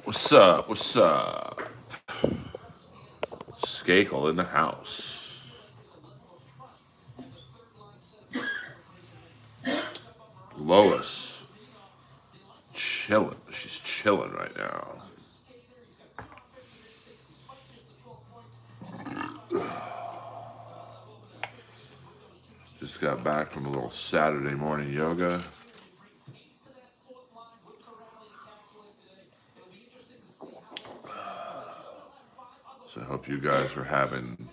What's up? What's up? Skakel in the house. Lois, chilling. She's chilling right now. Just got back from a little Saturday morning yoga. So I hope you guys are having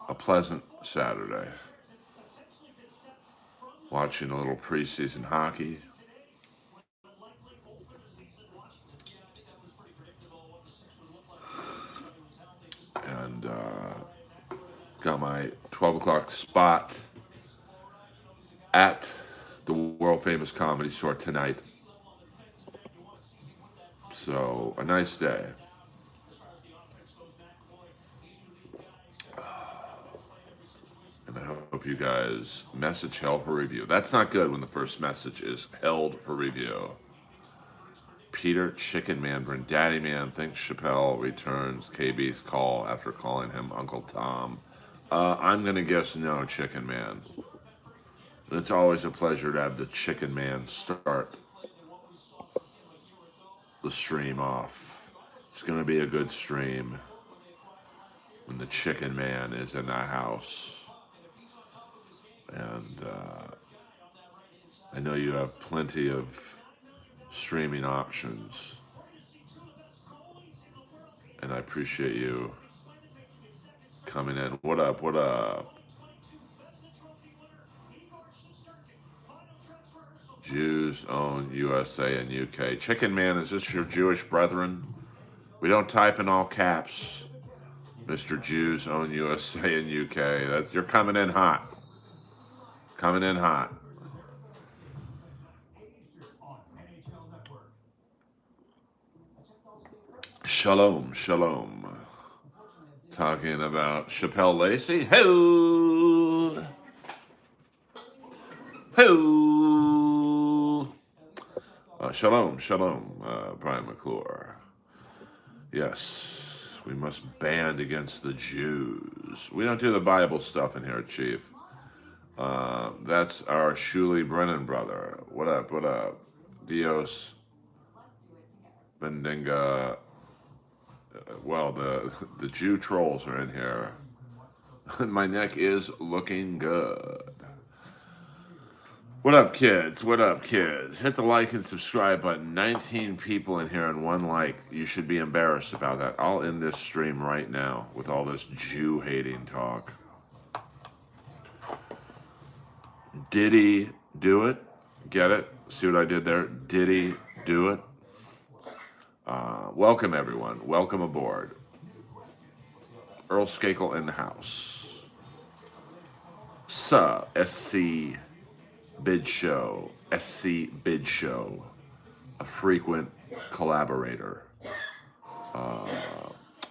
a pleasant Saturday. Watching a little preseason hockey. And got my 12 o'clock spot at the world famous Comedy Store tonight. So, a nice day. And I hope you guys message hell for review. That's not good when the first message is held for review. Peter Chicken Man, Daddy Man thinks Chappelle returns KB's call after calling him Uncle Tom. I'm going to guess no, Chicken Man. It's always a pleasure to have the Chicken Man start the stream off. It's going to be a good stream when the Chicken Man is in the house. And I know you have plenty of streaming options. And I appreciate you coming in. What up? What up? Jews own USA and UK. Chicken Man, is this your Jewish brethren? We don't type in all caps. Mr. Jews own USA and UK. You're coming in hot. Coming in hot. Shalom, shalom. Talking about Chappelle Lacey. Ho! Ho! Shalom, shalom, Brian McClure. Yes, we must band against the Jews. We don't do the Bible stuff in here, Chief. That's our Shuli Brennan brother. What up, what up? Dios Bendinga. Well, the Jew trolls are in here. My neck is looking good. What up, kids? What up, kids? Hit the like and subscribe button. 19 people in here and 1 like. You should be embarrassed about that. I'll end this stream right now with all this Jew-hating talk. Did he do it? Get it? See what I did there? Did he do it? Welcome, everyone. Welcome aboard. Earl Skakel in the house. SC Bid Show. SC Bid Show. A frequent collaborator.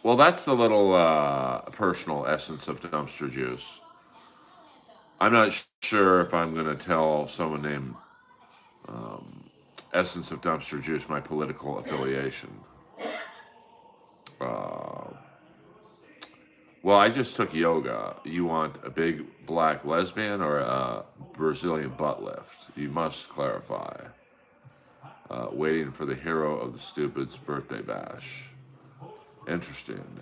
Well, that's the little personal essence of Dumpster Juice. I'm not sure if I'm going to tell someone named Essence of Dumpster Juice my political affiliation. Well, I just took yoga. You want a big black lesbian or a Brazilian butt lift? You must clarify. Waiting for the hero of the stupid's birthday bash. Interesting.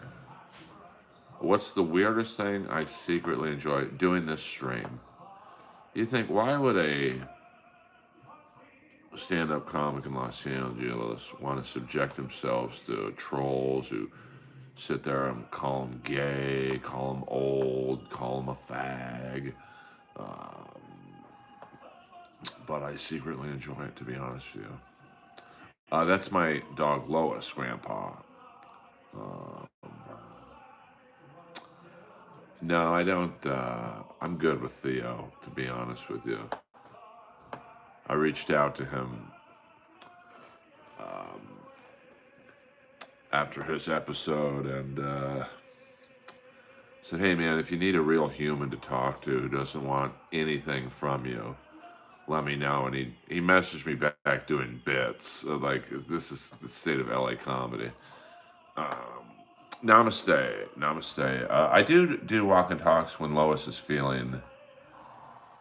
What's the weirdest thing I secretly enjoy doing this stream? You think, why would a stand-up comic in Los Angeles want to subject themselves to trolls who sit there and call him gay, call him old, call him a fag. Um, but I secretly enjoy it, to be honest with you. That's my dog Lois, Grandpa. Uh, no, I don't. I'm good with Theo, to be honest with you. I reached out to him um, after his episode and said, "Hey, man, if you need a real human to talk to who doesn't want anything from you, let me know." And he messaged me back doing bits like this is the state of LA comedy. Namaste. I do walk and talks when Lois is feeling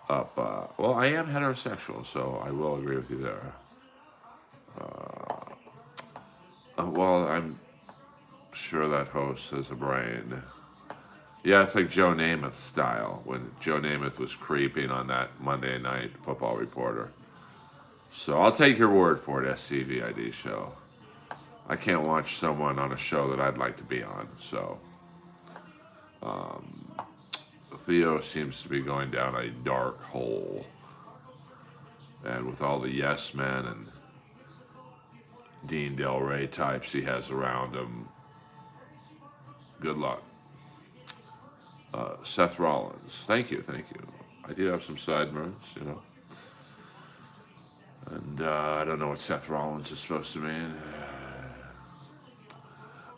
up. Well, I am heterosexual, so I will agree with you there. Well, I'm sure that host has a brain. Yeah, it's like Joe Namath style when Joe Namath was creeping on that Monday Night Football Reporter. So I'll take your word for it, SCVID show. I can't watch someone on a show that I'd like to be on. So Theo seems to be going down a dark hole. And with all the yes men and Dean Del Rey types he has around him, good luck. Seth Rollins, thank you. I do have some sideburns. And I don't know what Seth Rollins is supposed to mean.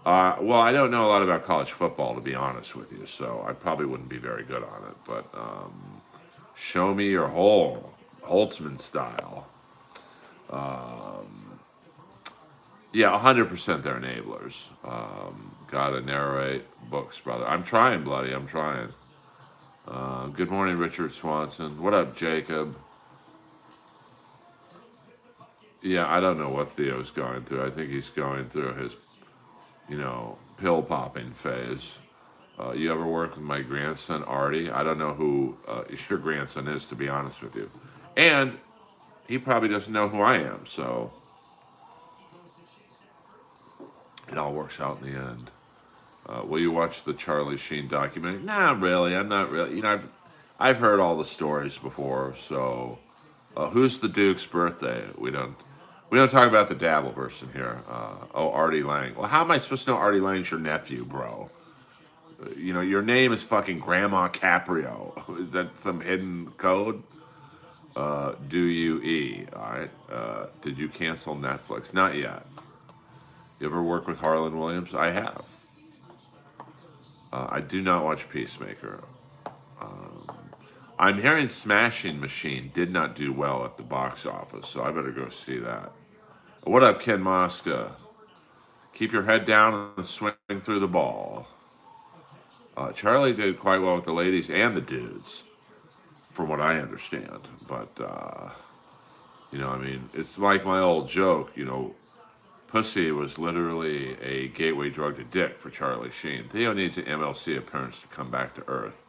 Well, I don't know a lot about college football, to be honest with you, so I probably wouldn't be very good on it. But show me your hole, Holtzman style. Yeah, 100% they're enablers. Gotta narrate books, brother. I'm trying, bloody. I'm trying. Good morning, Richard Swanson. What up, Jacob? Yeah, I don't know what Theo's going through. I think he's going through his, pill popping phase. You ever work with my grandson, Artie? I don't know who your grandson is, to be honest with you. And he probably doesn't know who I am, so it all works out in the end. Will you watch the Charlie Sheen documentary? Nah, really. I'm not really. I've heard all the stories before. So, who's the Duke's birthday? We don't talk about the Dabbleverse in here. Artie Lang. Well, how am I supposed to know Artie Lang's your nephew, bro? Your name is fucking Grandma Caprio. Is that some hidden code? Do you E? All right. Did you cancel Netflix? Not yet. You ever work with Harlan Williams? I have. I do not watch Peacemaker. I'm hearing Smashing Machine did not do well at the box office, so I better go see that. What up, Ken Mosca? Keep your head down and swing through the ball. Charlie did quite well with the ladies and the dudes, from what I understand. But, it's like my old joke, pussy was literally a gateway drug to dick for Charlie Sheen. Theo needs an MLC appearance to come back to Earth.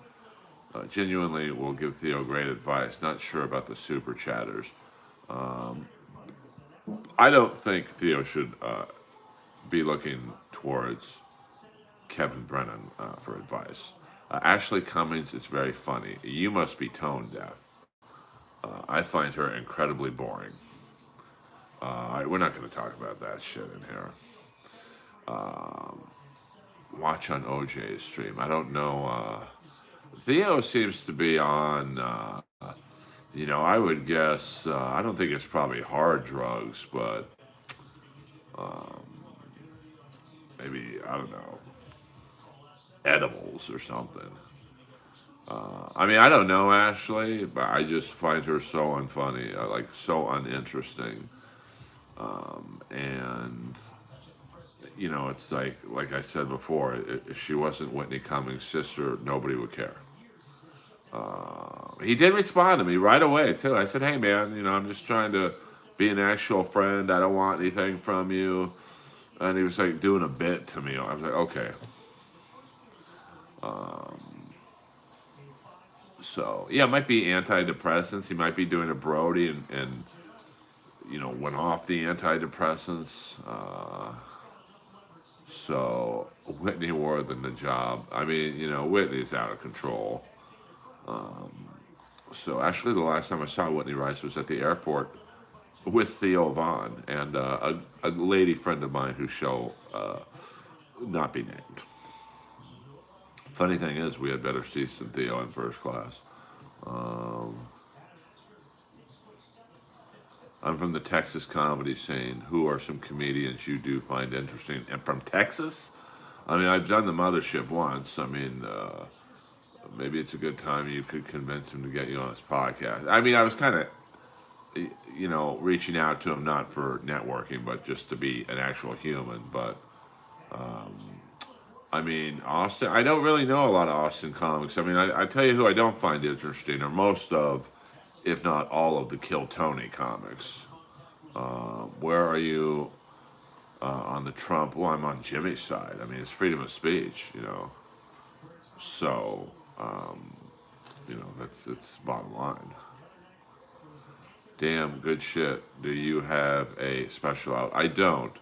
Genuinely will give Theo great advice. Not sure about the super chatters. I don't think Theo should be looking towards Kevin Brennan for advice. Ashley Cummings is very funny. You must be tone deaf. I find her incredibly boring. We're not going to talk about that shit in here. Watch on OJ's stream. I don't know. Theo seems to be on, I would guess, I don't think it's probably hard drugs, but maybe, I don't know, edibles or something. I don't know Ashley, but I just find her so unfunny, so uninteresting. And it's like I said before, if she wasn't Whitney Cummings' sister, nobody would care. He did respond to me right away too. I said, "Hey man, I'm just trying to be an actual friend. I don't want anything from you." And he was like doing a bit to me. I was like, "Okay." So yeah, it might be antidepressants. He might be doing a Brody and went off the antidepressants. So Whitney more than the job. I mean, Whitney's out of control. So actually, the last time I saw Whitney Rice was at the airport with Theo Vaughn and a lady friend of mine who shall not be named. Funny thing is, we had better seats than Theo in first class. Um, I'm from the Texas comedy scene. Who are some comedians you do find interesting? And from Texas? I mean, I've done the mothership once. I mean, maybe it's a good time you could convince him to get you on his podcast. I mean, I was kind of, reaching out to him not for networking, but just to be an actual human. But I mean, Austin, I don't really know a lot of Austin comics. I mean, I tell you who I don't find interesting are most of, if not all of, the Kill Tony comics. Where are you on the Trump? Well, I'm on Jimmy's side. I mean, it's freedom of speech. So, that's bottom line. Damn good shit. Do you have a special out? I don't.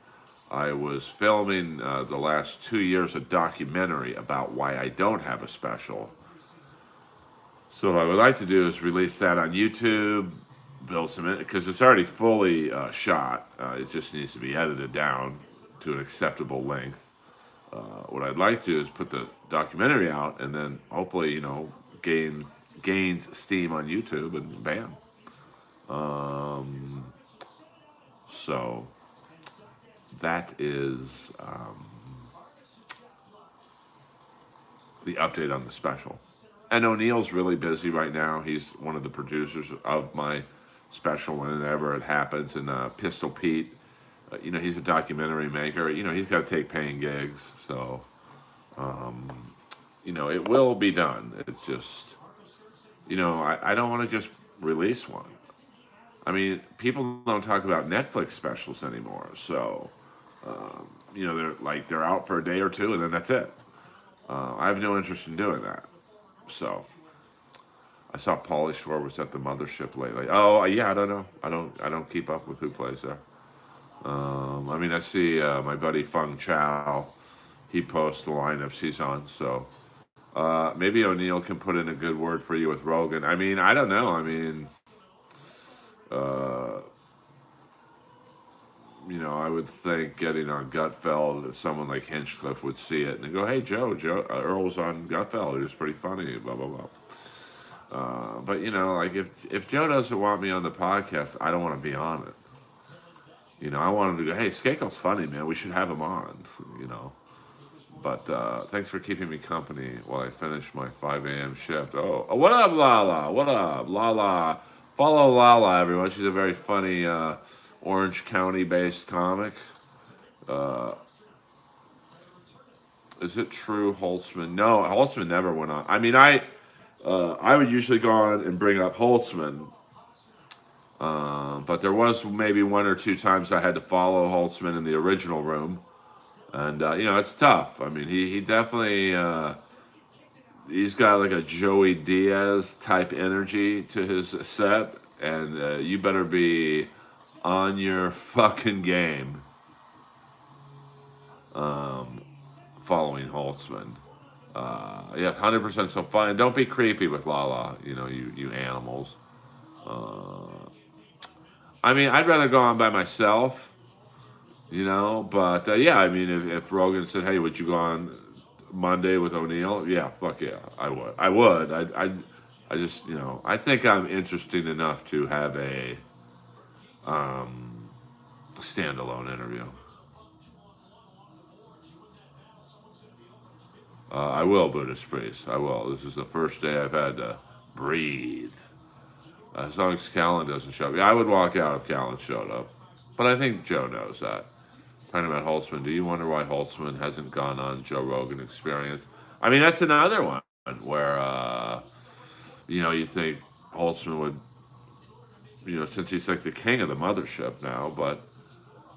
I was filming the last 2 years a documentary about why I don't have a special. So what I would like to do is release that on YouTube, build some, because it's already fully shot. It just needs to be edited down to an acceptable length. What I'd like to do is put the documentary out and then hopefully, gains steam on YouTube and bam. So that is the update on the special. And O'Neill's really busy right now. He's one of the producers of my special whenever it happens. And Pistol Pete, he's a documentary maker. He's got to take paying gigs. So, it will be done. It's just, I don't want to just release one. I mean, people don't talk about Netflix specials anymore. So, they're out for a day or two and then that's it. I have no interest in doing that. So, I saw Pauly Shore was at the mothership lately. Oh yeah, I don't know. I don't keep up with who plays there. I mean, I see my buddy Feng Chao. He posts the lineups he's on. So maybe O'Neill can put in a good word for you with Rogan. I mean, I don't know. I mean, I would think getting on Gutfeld, someone like Hinchcliffe would see it and go, "Hey, Joe, Earl's on Gutfeld. It was pretty funny." Blah blah blah. But like if Joe doesn't want me on the podcast, I don't want to be on it. I want him to go, "Hey, Skakel's funny, man. We should have him on." But thanks for keeping me company while I finish my 5 a.m. shift. Oh, what up, Lala? What up, Lala? Follow Lala, everyone. She's a very funny Orange County-based comic. Is it true, Holtzman? No, Holtzman never went on. I mean, I would usually go on and bring up Holtzman, but there was maybe 1 or 2 times I had to follow Holtzman in the original room, and it's tough. I mean, he definitely he's got like a Joey Diaz type energy to his set, and you better be on your fucking game following Holtzman. Yeah, 100% so fun. And don't be creepy with Lala, you animals. I mean, I'd rather go on by myself, but yeah, I mean, if Rogan said, "Hey, would you go on Monday with O'Neill?" Yeah, fuck yeah, I would. I just, I think I'm interesting enough to have a standalone interview. I will, Buddhist priest. I will. This is the first day I've had to breathe. As long as Callan doesn't show up. Yeah, I would walk out if Callan showed up. But I think Joe knows that. Talking about Holtzman, do you wonder why Holtzman hasn't gone on Joe Rogan Experience? I mean, that's another one where, you think Holtzman would, since he's like the king of the mothership now, but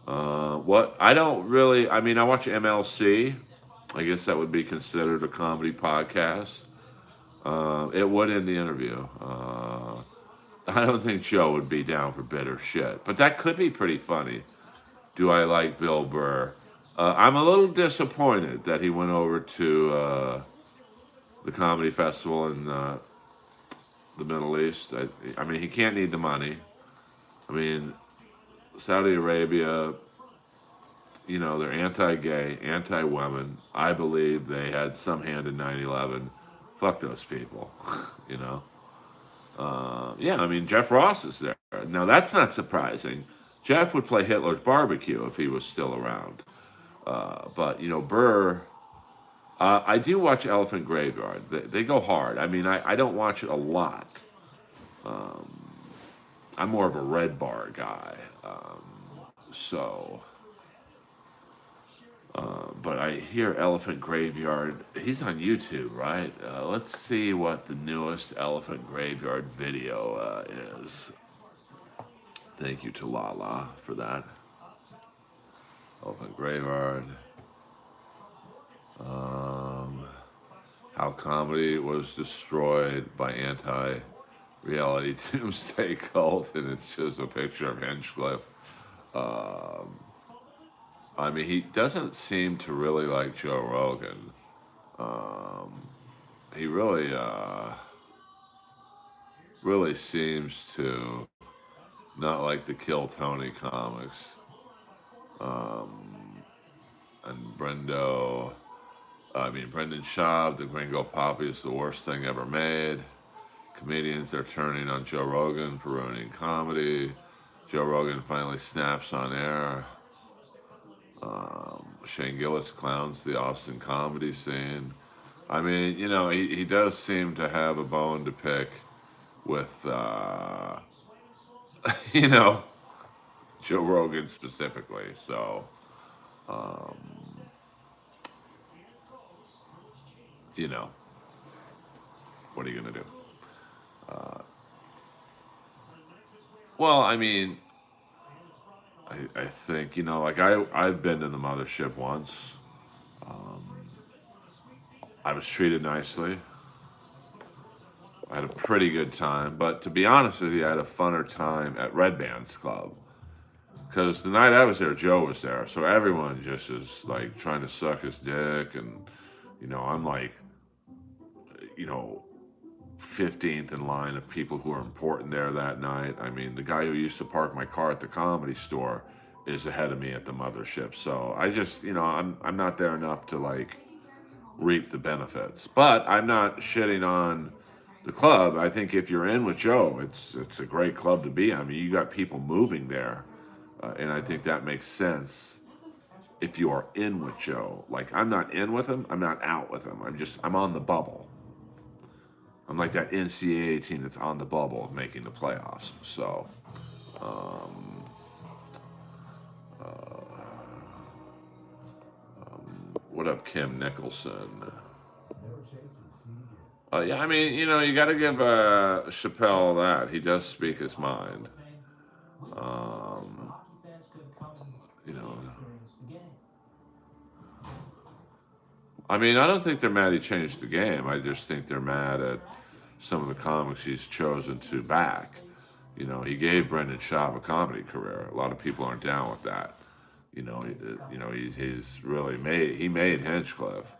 I don't really, I mean, I watch MLC. I guess that would be considered a comedy podcast. It would end the interview. I don't think Joe would be down for bitter shit, but that could be pretty funny. Do I like Bill Burr? I'm a little disappointed that he went over to the comedy festival in the Middle East. I mean, he can't need the money. I mean, Saudi Arabia, they're anti-gay, anti-women. I believe they had some hand in 9/11. Fuck those people, you know. Yeah, I mean, Jeff Ross is there. Now, that's not surprising. Jeff would play Hitler's Barbecue if he was still around. But, Burr, I do watch Elephant Graveyard. They go hard. I mean, I don't watch it a lot. I'm more of a Red Bar guy. So, but I hear Elephant Graveyard. He's on YouTube, right? Let's see what the newest Elephant Graveyard video is. Thank you to Lala for that. Elephant Graveyard. How comedy was destroyed by anti-reality doomsday cult, and it's just a picture of Hinchcliffe. I mean, he doesn't seem to really like Joe Rogan. He really seems to not like the Kill Tony comics. And Brendan Schaub, the Gringo Poppy is the worst thing ever made. Comedians are turning on Joe Rogan for ruining comedy. Joe Rogan finally snaps on air. Shane Gillis clowns the Austin comedy scene. I mean, he does seem to have a bone to pick with, Joe Rogan specifically. So, um, what are you going to do? Well, I mean, I think, like I've been to the mothership once. I was treated nicely. I had a pretty good time. But to be honest with you, I had a funner time at Red Band's Club. Because the night I was there, Joe was there. So everyone just is like trying to suck his dick. And, I'm like, you know, 15th in line of people who are important there that night. I mean, the guy who used to park my car at the Comedy Store is ahead of me at the mothership. So I just, I'm not there enough to like reap the benefits. But I'm not shitting on the club. I think if you're in with Joe, it's a great club to be. I mean, you got people moving there, and I think that makes sense. If you are in with Joe, like I'm not in with him, I'm not out with him. I'm on the bubble. I'm like that NCAA team that's on the bubble of making the playoffs. So, um, uh, what up, Kim Nicholson? Yeah, I mean, you got to give Chappelle that. He does speak his mind. Um, you know, I mean, I don't think they're mad he changed the game. I just think they're mad at some of the comics he's chosen to back. He gave Brendan Schaub a comedy career. A lot of people aren't down with that. He's really made Hinchcliffe,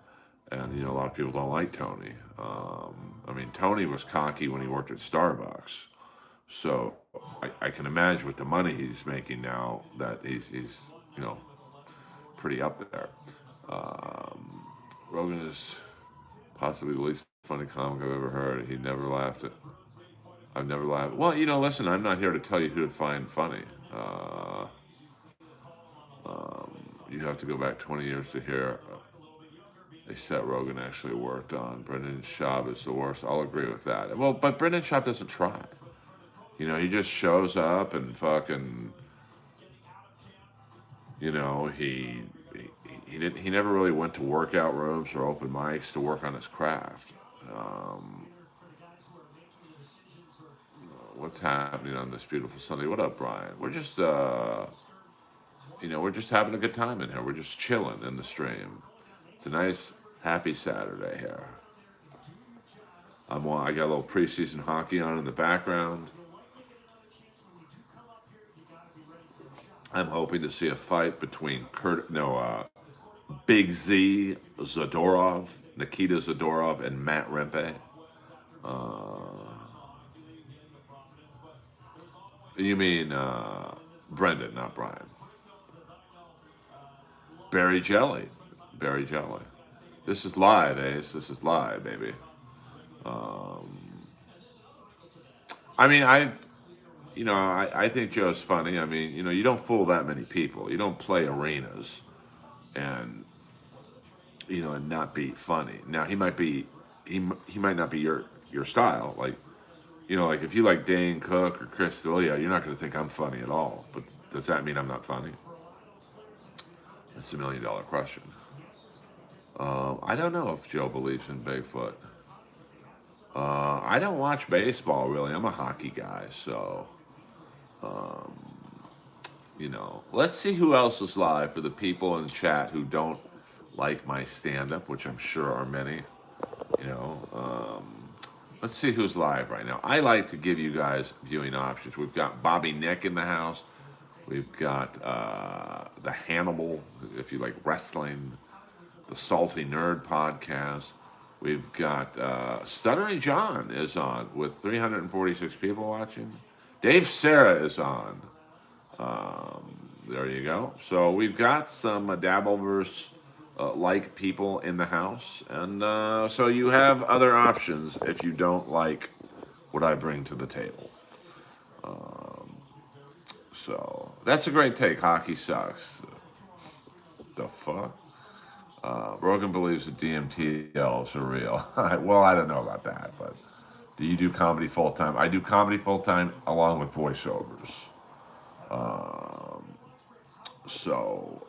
and a lot of people don't like Tony. I mean, Tony was cocky when he worked at Starbucks, so I can imagine with the money he's making now that he's you know pretty up there. Um, Rogan is possibly the least funny comic I've ever heard. He never laughed at. I've never laughed. Well, listen, I'm not here to tell you who to find funny. You have to go back 20 years to hear a set Rogan actually worked on. Brendan Schaub is the worst. I'll agree with that. Well, but Brendan Schaub doesn't try. He just shows up and fucking, he never really went to workout rooms or open mics to work on his craft. Um, what's happening on this beautiful Sunday? What up, Brian? We're just having a good time in here. We're just chilling in the stream. It's a nice, happy Saturday here. I got a little preseason hockey on in the background. I'm hoping to see a fight between Big Z, Zadorov, Nikita Zadorov, and Matt Rempe. Uh, you mean Brendan, not Brian. Barry Jelly. Barry Jelly. This is live, Ace. This is live, baby. Um, I mean, I think Joe's funny. I mean, you don't fool that many people. You don't play arenas and and not be funny. Now he might not be your style. Like like if you like Dane Cook or Chris D'Elia, you're not going to think I'm funny at all. But does that mean I'm not funny? That's $1 million question. I don't know if Joe believes in Bigfoot. I don't watch baseball really. I'm a hockey guy, so um, let's see who else is live for the people in chat who don't like my stand-up, which I'm sure are many. You know, let's see who's live right now. I like to give you guys viewing options. We've got Bobby Nick in the house. We've got the Hannibal, if you like wrestling, the Salty Nerd podcast. We've got Stuttering John is on with 346 people watching. Dave Sarah is on. There you go. So we've got some Dabbleverse like people in the house, and so you have other options if you don't like what I bring to the table. So that's a great take. Hockey sucks. The fuck? Rogan believes that DMT elves are real. Well, I don't know about that, but do you do comedy full time? I do comedy full time along with voiceovers. Um, so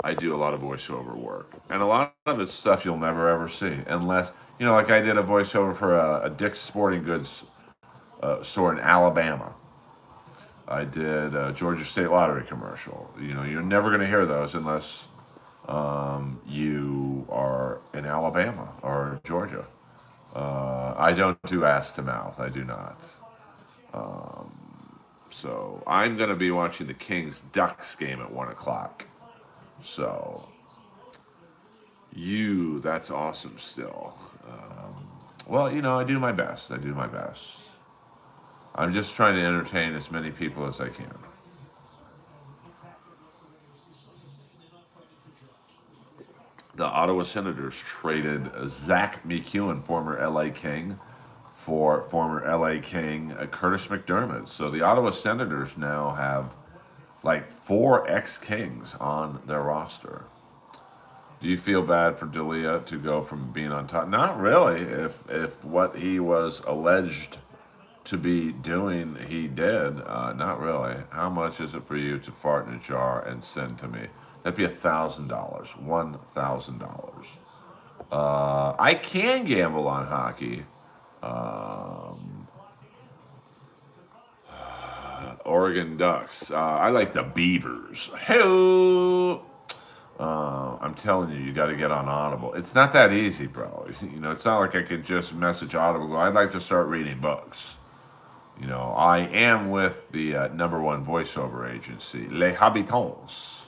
I do a lot of voiceover work, and a lot of it's stuff you'll never ever see, unless like I did a voiceover for a Dick's Sporting Goods store in Alabama. I did a Georgia State Lottery commercial. You're never going to hear those unless you are in Alabama or Georgia. I don't do ass to mouth. I do not. Um, so I'm going to be watching the Kings Ducks game at 1 o'clock. So that's awesome still. Well, I do my best. I do my best. I'm just trying to entertain as many people as I can. The Ottawa Senators traded Zach McEwen, former LA King, for former LA King Curtis McDermott. So the Ottawa Senators now have like 4 ex-Kings on their roster. Do you feel bad for D'Elia to go from being on top? Not really. If what he was alleged to be doing, he did. Not really. How much is it for you to fart in a jar and send to me? That'd be $1,000. $1,000. I can gamble on hockey. Um, Oregon Ducks. I like the Beavers. Hey. I'm telling you, you got to get on Audible. It's not that easy, bro. It's not like I could just message Audible. Go, I'd like to start reading books. I am with the #1 voiceover agency, Les Habitants.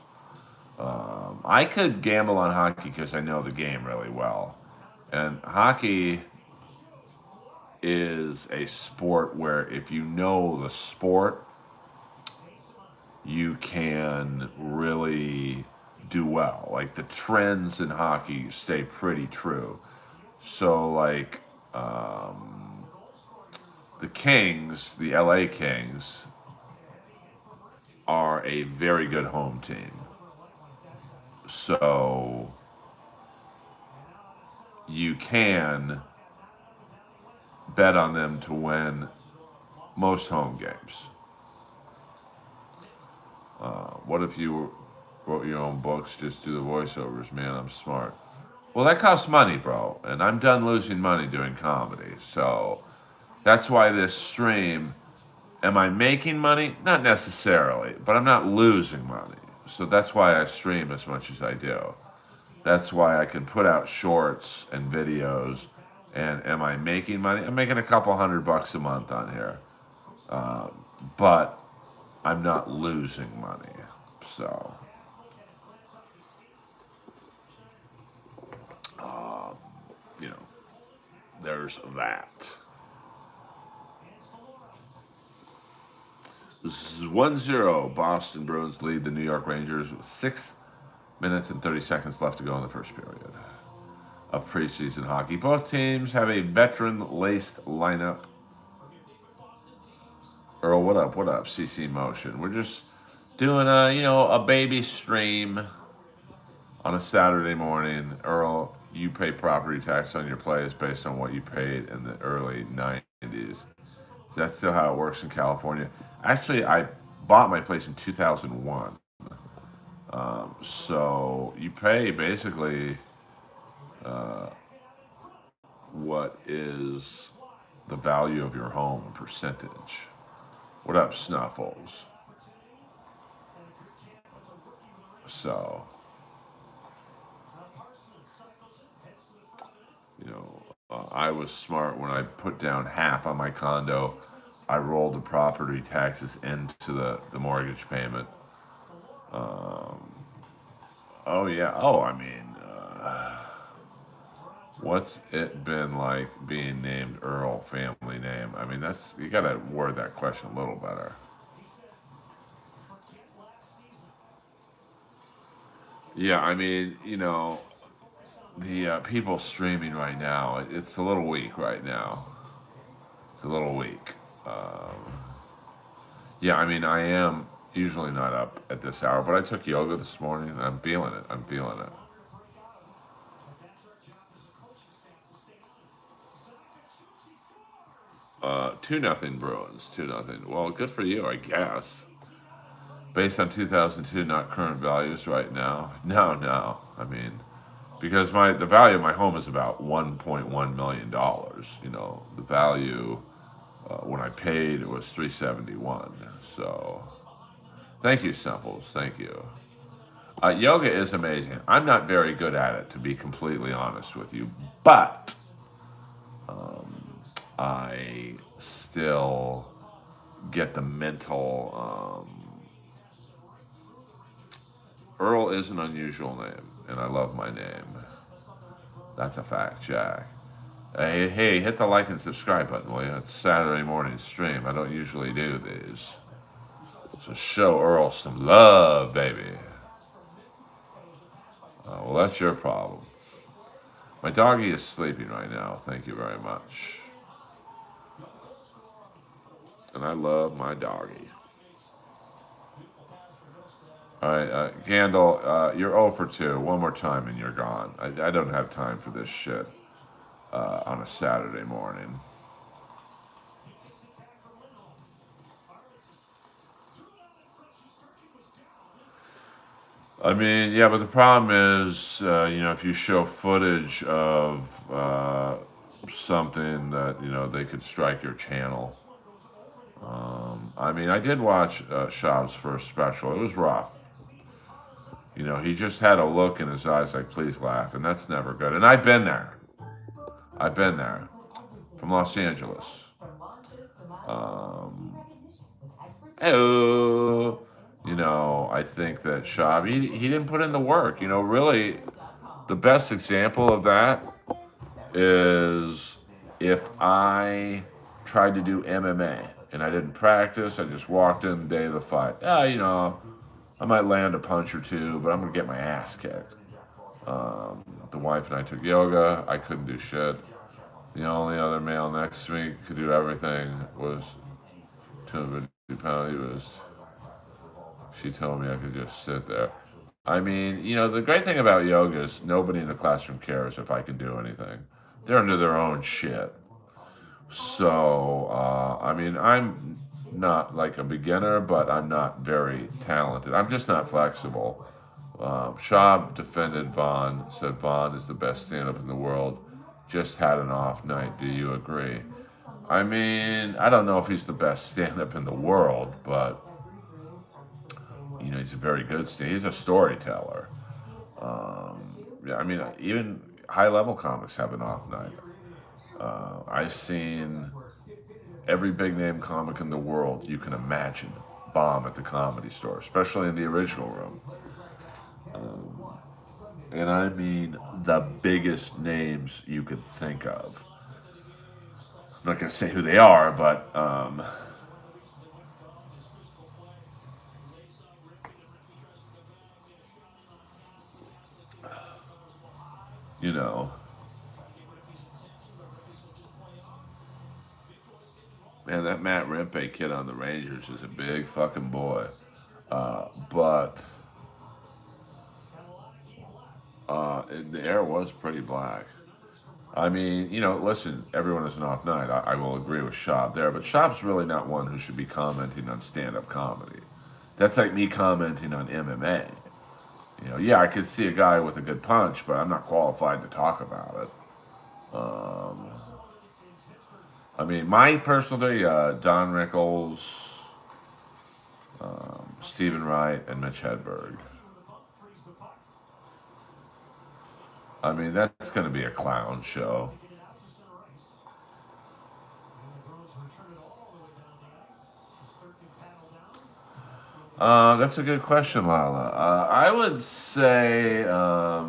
I could gamble on hockey because I know the game really well. And hockey is a sport where if you know the sport, you can really do well. Like the trends in hockey stay pretty true. So like the Kings, the LA Kings, are a very good home team. So you can bet on them to win most home games. What if you wrote your own books, just do the voiceovers? Man, I'm smart. Well, that costs money, bro, and I'm done losing money doing comedy. So that's why this stream, am I making money? Not necessarily, but I'm not losing money. So that's why I stream as much as I do. That's why I can put out shorts and videos. And am I making money? I'm making a couple $100 a month on here. But I'm not losing money. So there's that. 1-0. Boston Bruins lead the New York Rangers with 6 minutes and 30 seconds left to go in the first period of preseason hockey. Both teams have a veteran-laced lineup. Earl, what up? What up? CC Motion. We're just doing a baby stream on a Saturday morning. Earl, you pay property tax on your place based on what you paid in the early 90s. Is that still how it works in California? Actually, I bought my place in 2001. So you pay basically what is the value of your home, a percentage. What up, Snuffles? So, I was smart when I put down half on my condo. I rolled the property taxes into the mortgage payment. Oh, yeah. Oh, I mean, what's it been like being named Earl, family name? I mean, you got to word that question a little better. Yeah, I mean, the people streaming right now, it's a little weak right now. It's a little weak. Yeah, I mean, I am usually not up at this hour, but I took yoga this morning and I'm feeling it. I'm feeling it. 2-0 Bruins. 2-0. Well, good for you, I guess. Based on 2002, not current values right now. No, no. I mean, because the value of my home is about $1.1 million. The value when I paid it was 371. So, thank you, Simples. Thank you. Yoga is amazing. I'm not very good at it, to be completely honest with you, but I still get the mental. Earl is an unusual name, and I love my name. That's a fact, Jack. Hey, hit the like and subscribe button, will you? It's Saturday morning stream. I don't usually do these. So show Earl some love, baby. Well, that's your problem. My doggy is sleeping right now. Thank you very much. And I love my doggy. All right, Gandalf, you're 0 for 2. One more time and you're gone. I don't have time for this shit on a Saturday morning. I mean, yeah, but the problem is, if you show footage of something that, they could strike your channel. I mean, I did watch Shab's first special. It was rough. He just had a look in his eyes like, please laugh. And that's never good. And I've been there. I've been there. From Los Angeles. Oh. I think that Shab, he didn't put in the work. Really, the best example of that is if I tried to do MMA and I didn't practice, I just walked in the day of the fight. I might land a punch or two, but I'm going to get my ass kicked. The wife and I took yoga. I couldn't do shit. The only other male next to me could do everything was 250 pounds. She told me I could just sit there. I mean, the great thing about yoga is nobody in the classroom cares if I can do anything. They're into their own shit. So, I mean, I'm not like a beginner, but I'm not very talented. I'm just not flexible. Shab defended Vaughn, said Vaughn is the best stand-up in the world. Just had an off night. Do you agree? I mean, I don't know if he's the best stand-up in the world, but he's a very good stand. He's a storyteller. Yeah, I mean, even high-level comics have an off night. I've seen every big-name comic in the world you can imagine bomb at the Comedy Store, especially in the original room. And I mean the biggest names you could think of. I'm not going to say who they are, but you know, man, that Matt Rempe kid on the Rangers is a big fucking boy. But the air was pretty black. I mean, listen, everyone has an off night. I will agree with Schaub there, but Schaub's really not one who should be commenting on stand-up comedy. That's like me commenting on MMA. Yeah, I could see a guy with a good punch, but I'm not qualified to talk about it. Um, I mean, my personal day, Don Rickles, Stephen Wright, and Mitch Hedberg. I mean, that's going to be a clown show. That's a good question, Lala. I would say the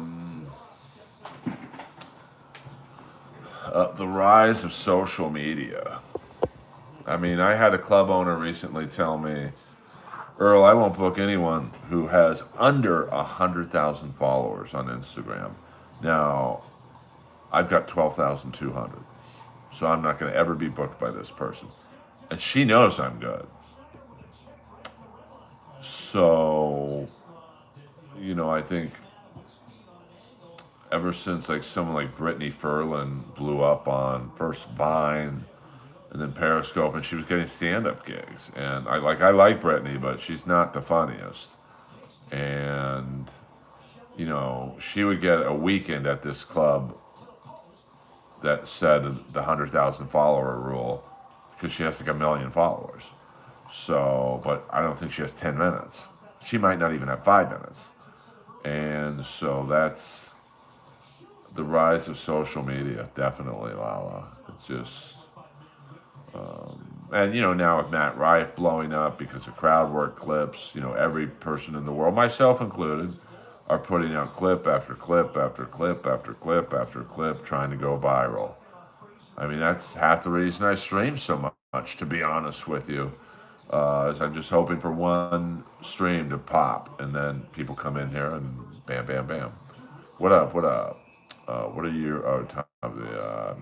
rise of social media. I mean, I had a club owner recently tell me, Earl, I won't book anyone who has under 100,000 followers on Instagram. Now, I've got 12,200, so I'm not going to ever be booked by this person, and she knows I'm good. So, I think ever since like someone like Brittany Furlan blew up on first Vine and then Periscope, and she was getting stand-up gigs, and I like Brittany, but she's not the funniest, and she would get a weekend at this club that said the 100,000 follower rule because she has like a million followers. So, but I don't think she has 10 minutes. She might not even have 5 minutes. And so that's the rise of social media, definitely, Lala. It's just, and now with Matt Rife blowing up because of crowd work clips, every person in the world, myself included, are putting out clip after clip after clip after clip after clip trying to go viral. I mean, that's half the reason I stream so much, to be honest with you. Is I'm just hoping for one stream to pop, and then people come in here and bam, bam, bam. What up? What up? What are you? Oh, Tom,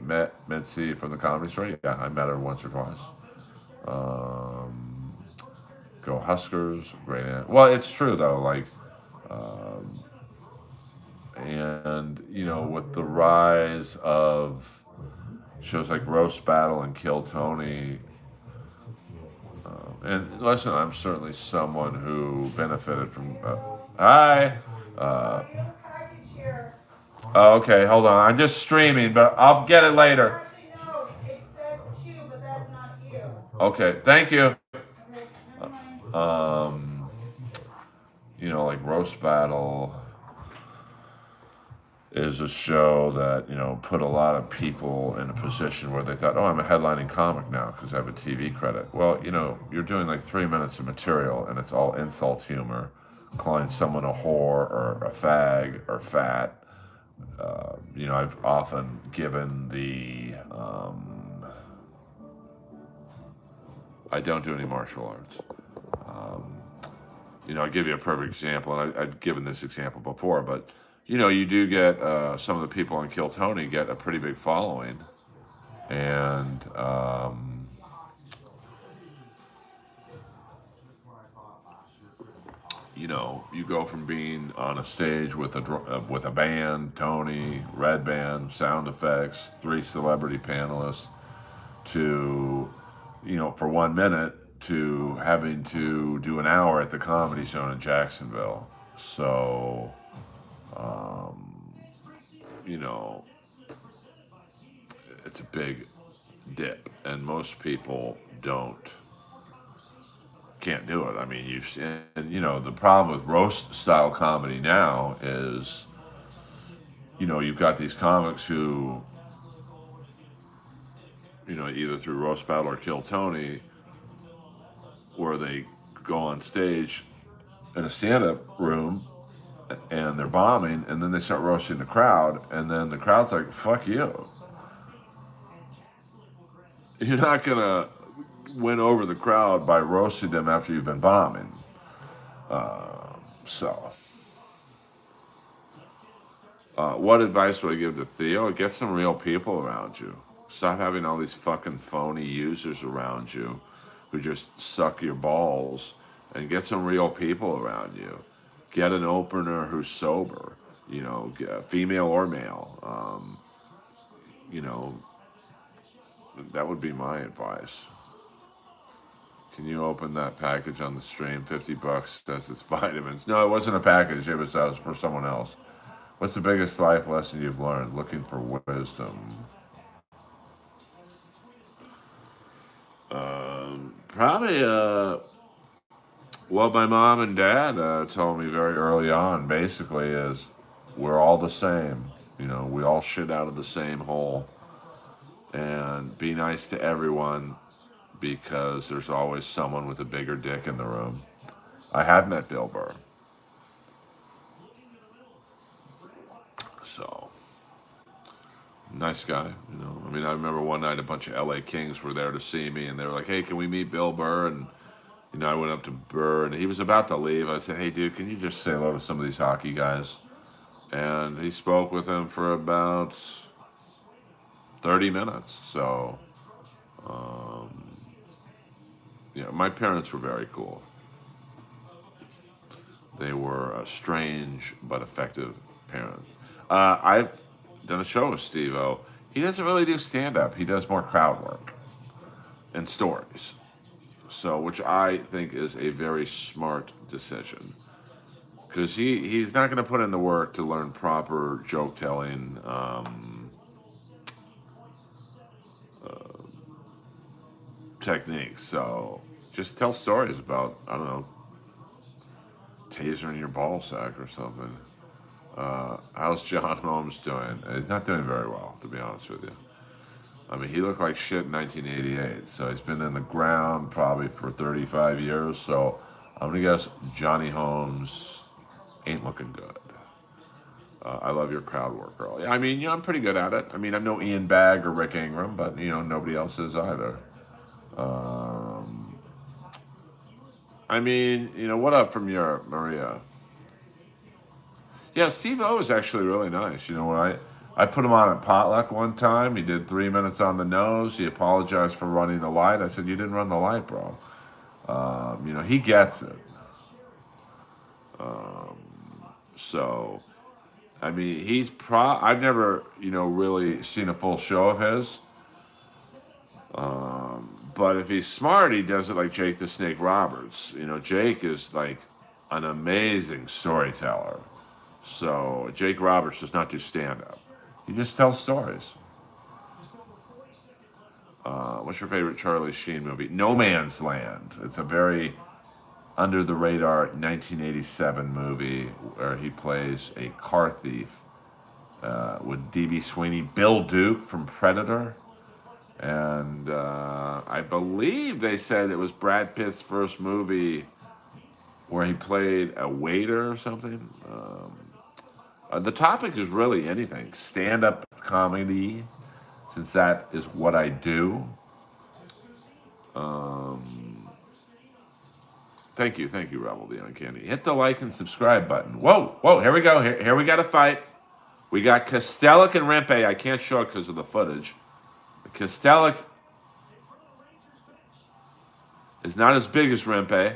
met Mitzi from the Comedy Store. Yeah, I met her once or twice. Um, Go Huskers! Great. Well, it's true though. Like, um, and with the rise of shows like Roast Battle and Kill Tony. And listen, I'm certainly someone who benefited from. Hi. Uh, oh, okay, hold on. I'm just streaming, but I'll get it later. Okay, thank you. Um, like Roast Battle is a show that put a lot of people in a position where they thought, oh, I'm a headlining comic now because I have a TV credit. Well, you're doing like 3 minutes of material and it's all insult humor, calling someone a whore or a fag or fat. I've often given the I don't do any martial arts. Um, I'll give you a perfect example, and I've given this example before, but you do get some of the people on Kill Tony get a pretty big following, and you go from being on a stage with a band, Tony, red band, sound effects, 3 celebrity panelists, to for 1 minute to having to do an hour at the Comedy Zone in Jacksonville. So, um, you know, it's a big dip, and most people can't do it. I mean, the problem with roast style comedy now is, you've got these comics who, either through Roast Battle or Kill Tony, where they go on stage in a stand-up room and they're bombing, and then they start roasting the crowd, and then the crowd's like, "Fuck you." You're not going to win over the crowd by roasting them after you've been bombing. So, what advice would I give to Theo? Get some real people around you. Stop having all these fucking phony users around you who just suck your balls, and get some real people around you. Get an opener who's sober, female or male. That would be my advice. Can you open that package on the stream? $50 says it's vitamins. No, it wasn't a package. It was for someone else. What's the biggest life lesson you've learned? Looking for wisdom. Probably, what my mom and dad told me very early on, basically, is we're all the same. We all shit out of the same hole. And be nice to everyone, because there's always someone with a bigger dick in the room. I have met Bill Burr. So, nice guy, I mean, I remember one night a bunch of LA Kings were there to see me, and they were like, hey, can we meet Bill Burr? And, I went up to Burr, and he was about to leave. I said, hey, dude, can you just say hello to some of these hockey guys? And he spoke with him for about 30 minutes. So, my parents were very cool. They were strange but effective parents. I've done a show with Steve-O. He doesn't really do stand-up. He does more crowd work and stories. So, which I think is a very smart decision. Because he's not going to put in the work to learn proper joke-telling techniques. So, just tell stories about, I don't know, tasering your ball sack or something. How's John Holmes doing? He's not doing very well, to be honest with you. I mean, he looked like shit in 1988, so he's been in the ground probably for 35 years, so I'm going to guess Johnny Holmes ain't looking good. I love your crowd work, Earl. I mean, I'm pretty good at it. I mean, I'm no Ian Bagg or Rick Ingram, but, nobody else is either. I mean, what up from Europe, Maria? Yeah, Steve-O is actually really nice. When I put him on at Potluck one time, he did 3 minutes on the nose. He apologized for running the light. I said, you didn't run the light, bro. He gets it. So, I mean, I've never, really seen a full show of his. But if he's smart, he does it like Jake the Snake Roberts. Jake is like an amazing storyteller. So Jake Roberts does not do stand-up. He just tells stories. What's your favorite Charlie Sheen movie? No Man's Land. It's a very under-the-radar 1987 movie where he plays a car thief with D.B. Sweeney, Bill Duke from Predator. And I believe they said it was Brad Pitt's first movie where he played a waiter or something. The topic is really anything. Stand-up comedy, since that is what I do. Thank you, Rebel the Uncanny. Hit the like and subscribe button. Whoa, here we go. Here we got a fight. We got Kostelic and Rempe. I can't show it because of the footage. Kostelic is not as big as Rempe.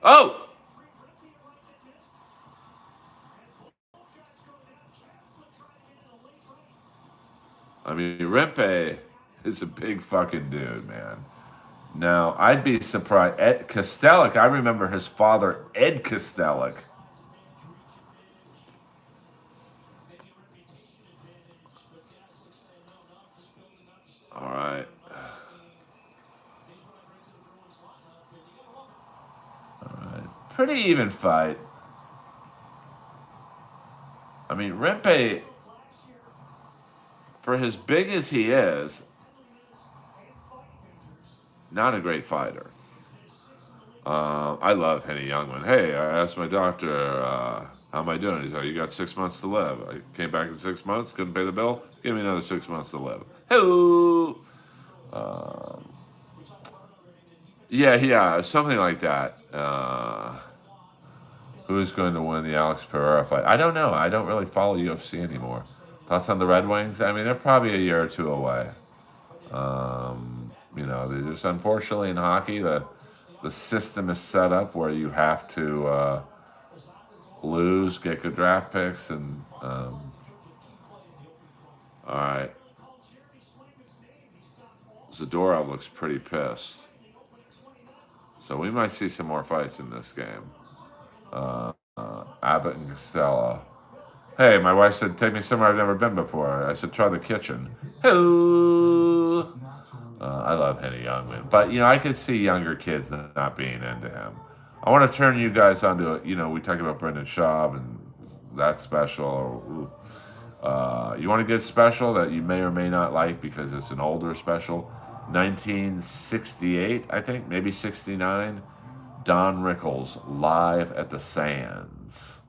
Oh! I mean, Rempe is a big fucking dude, man. Now, I'd be surprised. Ed Kostelic, I remember his father, Ed Kostelic. All right. Pretty even fight. I mean, Rempe, for as big as he is, not a great fighter. I love Henny Youngman. Hey, I asked my doctor, how am I doing? He's like, you got 6 months to live. I came back in 6 months, couldn't pay the bill. Give me another 6 months to live. Hello. Um, yeah, something like that. Who's going to win the Alex Pereira fight? I don't know. I don't really follow UFC anymore. Thoughts on the Red Wings? I mean, they're probably a year or two away. They just unfortunately in hockey the system is set up where you have to lose, get good draft picks, and all right. Zadorov looks pretty pissed, so we might see some more fights in this game. Abbott and Costello. Hey, my wife said, take me somewhere I've never been before. I should try the kitchen. Hello. I love Henny Youngman. But, I could see younger kids not being into him. I want to turn you guys onto, we talk about Brendan Schaub and that special. You want a good special that you may or may not like because it's an older special? 1968, I think, maybe 69. Don Rickles, Live at the Sands,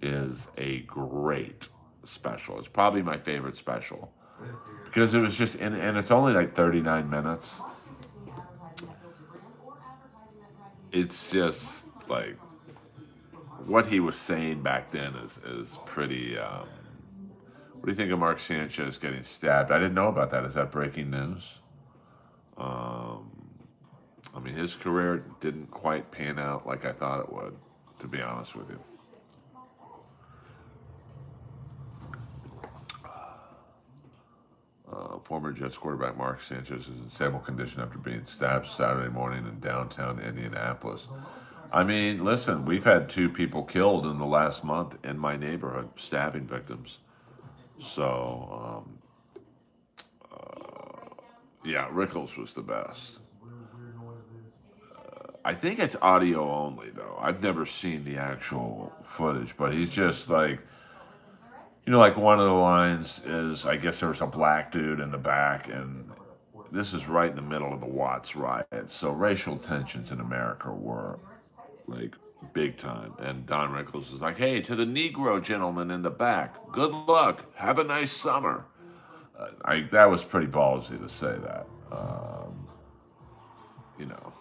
is a great special. It's probably my favorite special because it was just, and it's only like 39 minutes. It's just like what he was saying back then is pretty. What do you think of Mark Sanchez getting stabbed? I didn't know about that. Is that breaking news? I mean, his career didn't quite pan out like I thought it would, to be honest with you. Former Jets quarterback Mark Sanchez is in stable condition after being stabbed Saturday morning in downtown Indianapolis. I mean, listen, we've had 2 people killed in the last month in my neighborhood, stabbing victims. So, yeah, Rickles was the best. I think it's audio only, though. I've never seen the actual footage, but he's just like, like one of the lines is, I guess there was a black dude in the back, and this is right in the middle of the Watts riot. So racial tensions in America were like big time. And Don Rickles is like, hey, to the Negro gentleman in the back, good luck. Have a nice summer. That was pretty ballsy to say that. You know.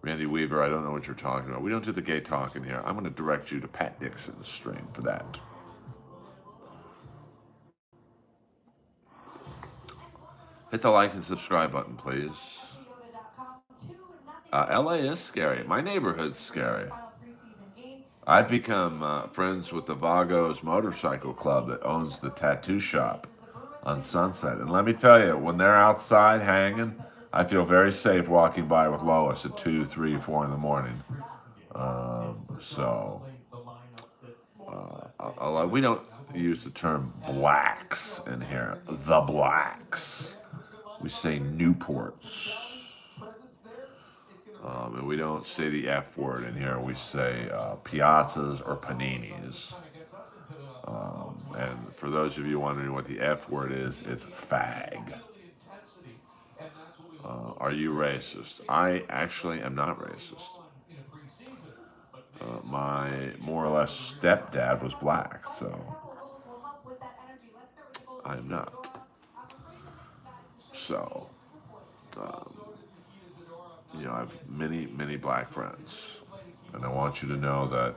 Randy Weaver, I don't know what you're talking about. We don't do the gay talking here. I'm going to direct you to Pat Dixon's stream for that. Hit the like and subscribe button, please. LA is scary. My neighborhood's scary. I've become friends with the Vagos Motorcycle Club that owns the tattoo shop on Sunset. And let me tell you, when they're outside hanging, I feel very safe walking by with Lois at 2, 3, 4 in the morning. We don't use the term blacks in here. The blacks. We say Newports. And we don't say the F word in here. We say piazzas or paninis. And for those of you wondering what the F word is, it's fag. Are you racist? I actually am not racist. My more or less stepdad was black, so I'm not. So, I have many, many black friends. And I want you to know that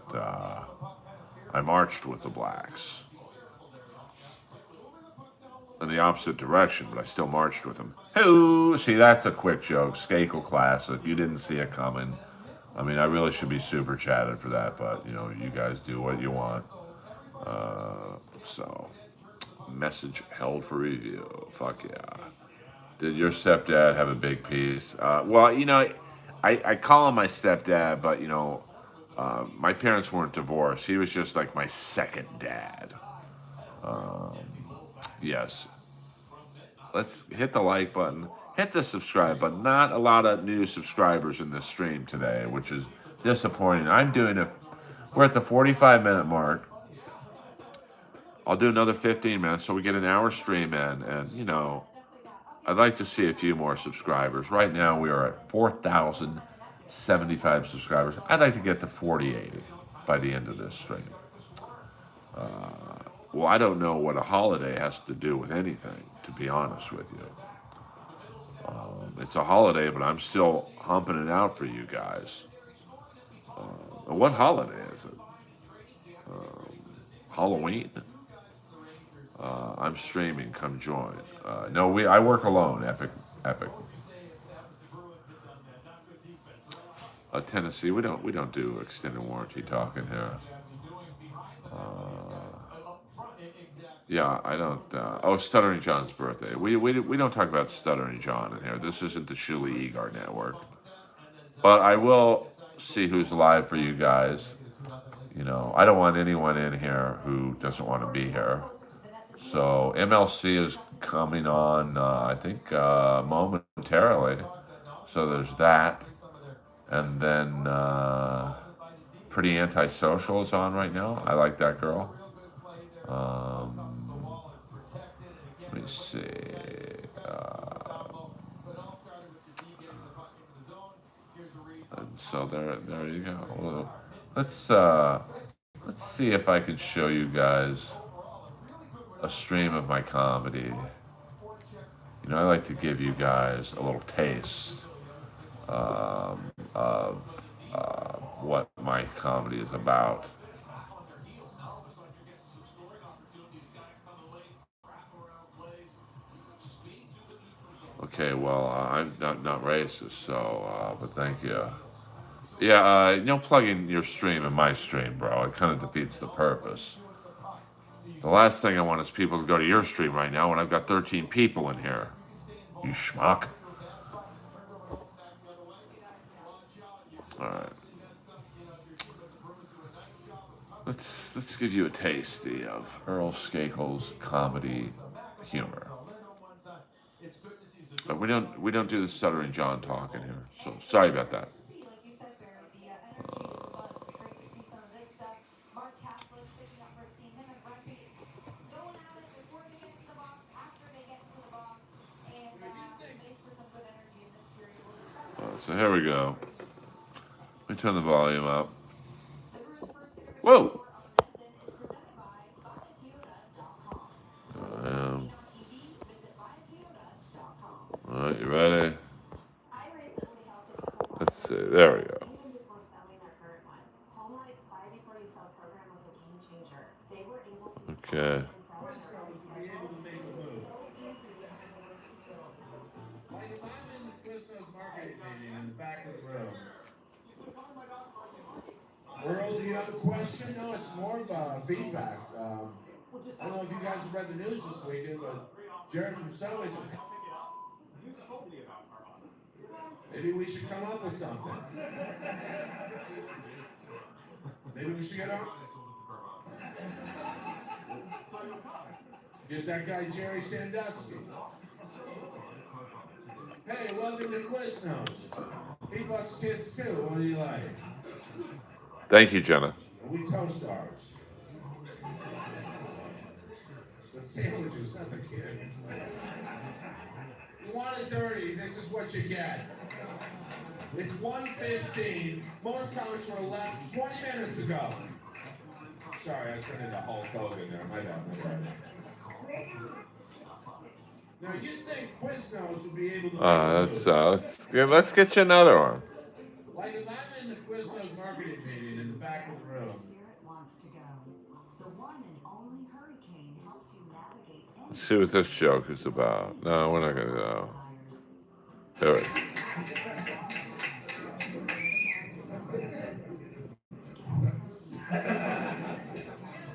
I marched with the blacks. In the opposite direction, but I still marched with them. Hey, see, that's a quick joke. Skakel classic. You didn't see it coming. I mean, I really should be super chatted for that, but, you guys do what you want. So, message held for review. Fuck yeah. Did your stepdad have a big piece? Well, I call him my stepdad, but, my parents weren't divorced. He was just like my second dad. Yes. Let's hit the like button. Hit the subscribe button. Not a lot of new subscribers in this stream today, which is disappointing. We're at the 45-minute mark. I'll do another 15 minutes so we get an hour stream in. And, I'd like to see a few more subscribers. Right now we are at 4,075 subscribers. I'd like to get to 4,080 by the end of this stream. Well, I don't know what a holiday has to do with anything, to be honest with you. It's a holiday, but I'm still humping it out for you guys. What holiday is it? Halloween? I'm streaming. Come join. No, I work alone. Epic. Tennessee, we don't do extended warranty talking here. Yeah, I don't. Stuttering John's birthday. We don't talk about Stuttering John in here. This isn't the Shuli Egar Network. But I will see who's live for you guys. I don't want anyone in here who doesn't want to be here. So MLC is coming on, I think, momentarily. So there's that. And then Pretty Antisocial is on right now. I like that girl. Let me see. And so there you go. Well, let's see if I can show you guys a stream of my comedy. I like to give you guys a little taste of what my comedy is about. Okay, well, I'm not racist, so but thank you. Yeah, plugging your stream in my stream, bro. It kind of defeats the purpose. The last thing I want is people to go to your stream right now when I've got 13 people in here. You schmuck. All right. Let's give you a tasty of Earl Skakel's comedy humor. But we don't do the Stuttering John talk in here, so sorry about that. So here we go. Let me turn the volume up. Whoa! All right, you ready? Let's see. There we go. Okay. Earl, do you have a question? No, it's more of feedback. I don't know if you guys have read the news this weekend, but Jared from Subway's. Maybe we should come up with something. Maybe we should get that guy Jerry Sandusky. Hey, welcome to Quiznos. He bucks kids too. What do you like? Thank you, Jenna. We toast ours. The sandwiches, not the kids. You want it dirty, this is what you get. It's 1:15. Most comics were left 20 minutes ago. Sorry, I turned into Hulk Hogan there. My bad. Now, you'd think Quiznos would be able to... let's get you another one. Like if I'm in the Quiznos marketing meeting in the back of the room. Let's see what this joke is about. No, we're not going to go. Do it.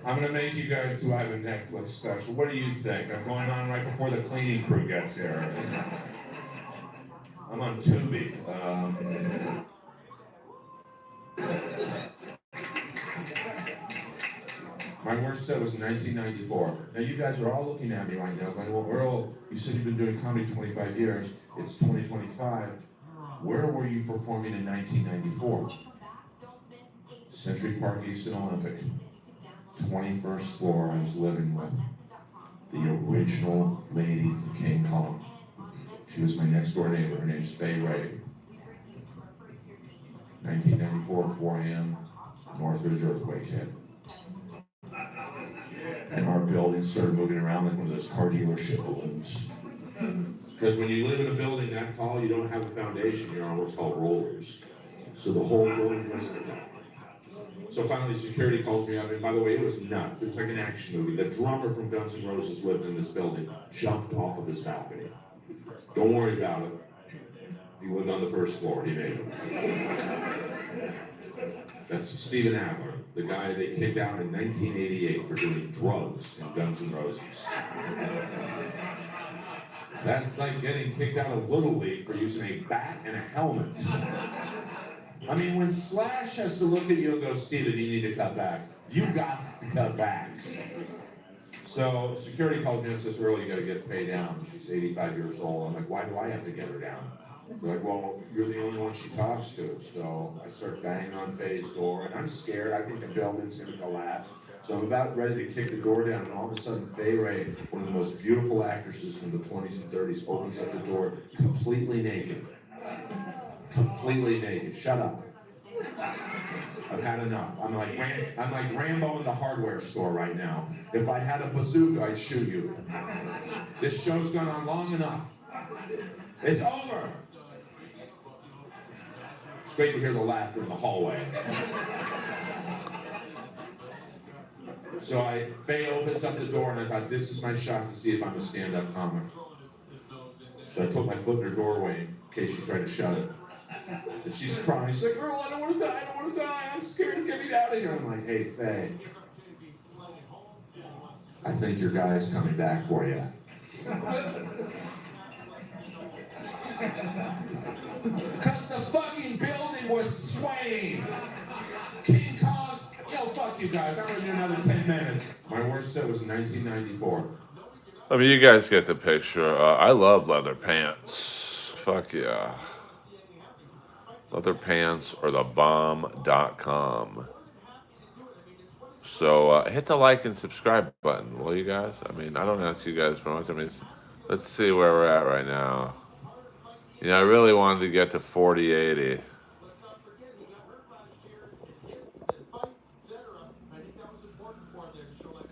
I'm going to make you guys do have a Netflix special. What do you think? I'm going on right before the cleaning crew gets here. I'm on Tubi. My worst set was in 1994. Now you guys are all looking at me right now going, well, Earl, you said you've been doing comedy 25 years. It's 2025. Where were you performing in 1994? Century Park East and Olympic. 21st floor, I was living with the original lady from King Kong. She was my next door neighbor. Her name's Faye Ray. 1994, 4 a.m., Northridge earthquake hit. And our building started moving around like one of those car dealership balloons. Because when you live in a building that tall, you don't have a foundation. You're on what's called rollers. So the whole building goes like that. So finally, security calls me up, and by the way, it was nuts. It was like an action movie. The drummer from Guns N' Roses lived in this building, jumped off of his balcony. Don't worry about it. He lived on the first floor. He made it. That's Steven Adler, the guy they kicked out in 1988 for doing drugs in Guns N' Roses. That's like getting kicked out of Little League for using a bat and a helmet. I mean, when Slash has to look at you and go, Steven, you need to cut back. You got to cut back. So security calls me and says, Earl, you got to get Faye down. She's 85 years old. I'm like, why do I have to get her down? They're like, well, you're the only one she talks to. So I start banging on Faye's door, and I'm scared. I think the building's going to collapse. So I'm about ready to kick the door down, and all of a sudden, Faye Ray, one of the most beautiful actresses from the 20s and 30s, opens up the door completely naked. Completely naked. Shut up. I've had enough. I'm like Rambo in the hardware store right now. If I had a bazooka, I'd shoot you. This show's gone on long enough. It's over. It's great to hear the laughter in the hallway. So Faye opens up the door, and I thought, this is my shot to see if I'm a stand-up comic. So I put my foot in her doorway in case she tried to shut it. And she's crying. She's like, Earl, I don't want to die. I don't want to die. I'm scared. Get me out of here. I'm like, hey, Faye, I think your guy's coming back for you. Because the fucking building was swaying. King Kong, fuck you guys. I'm going to do another 10 minutes. My worst set was in 1994. I mean, you guys get the picture. I love leather pants. Fuck yeah. Leather pants or thebomb.com. So hit the like and subscribe button, will you guys? I mean, I don't ask you guys for much. I mean, let's see where we're at right now. You know, I really wanted to get to 4080.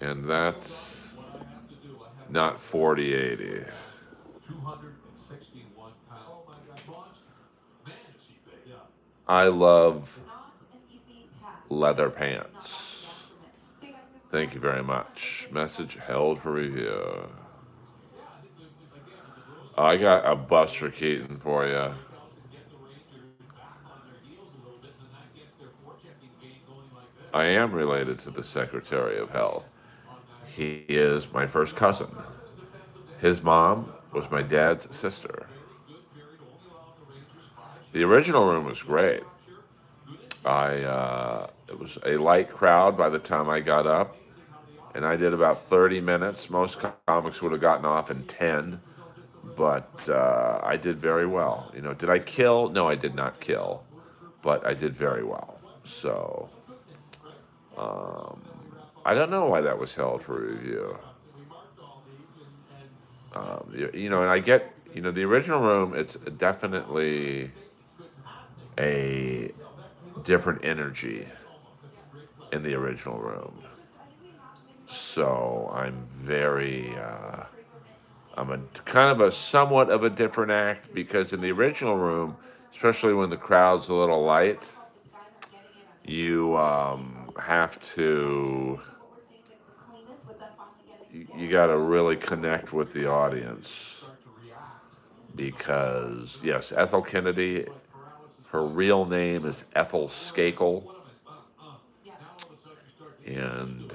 And that's not 4080. I love leather pants. Thank you very much. Message held for review. I got a Buster Keaton for you. I am related to the Secretary of Health. He is my first cousin. His mom was my dad's sister. The original room was great. It was a light crowd by the time I got up, and I did about 30 minutes. Most comics would have gotten off in 10, but I did very well. You know, did I kill? No, I did not kill, but I did very well. So I don't know why that was held for review. You know, and I get, you know, the original room, it's definitely a different energy in the original room. So I'm I'm a kind of a somewhat of a different act because in the original room, especially when the crowd's a little light, you have to, you got to really connect with the audience because, yes, Ethel Kennedy, her real name is Ethel Skakel. And,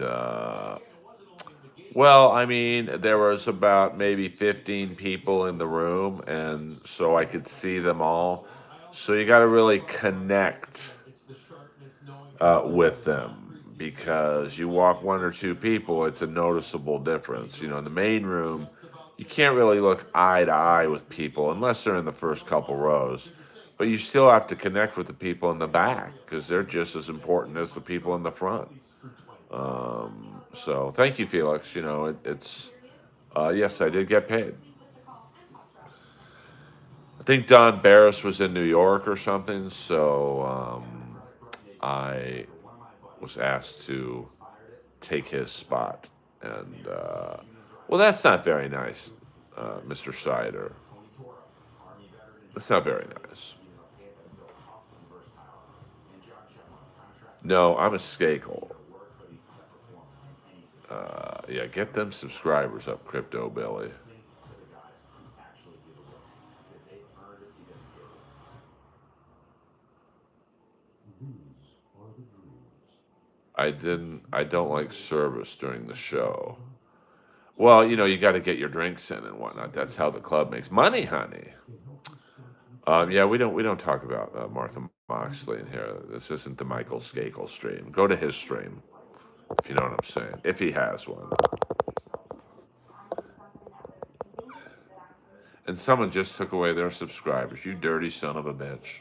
well, I mean, there was about maybe 15 people in the room, and so I could see them all. So you got to really connect with them because you walk one or two people, it's a noticeable difference. You know, in the main room, you can't really look eye to eye with people unless they're in the first couple rows. But you still have to connect with the people in the back because they're just as important as the people in the front. So thank you, Felix. You know, it's yes, I did get paid. I think Don Barris was in New York or something, so I was asked to take his spot And, well, that's not very nice, Mr. Sider. That's not very nice. No, I'm a Skakel. Yeah, get them subscribers up, Crypto Billy. I don't like service during the show. Well, you got to get your drinks in and whatnot. That's how the club makes money, honey. Yeah, we don't talk about Martha Moxley in here. This isn't the Michael Skakel stream. Go to his stream, if you know what I'm saying, if he has one. And someone just took away their subscribers. You dirty son of a bitch.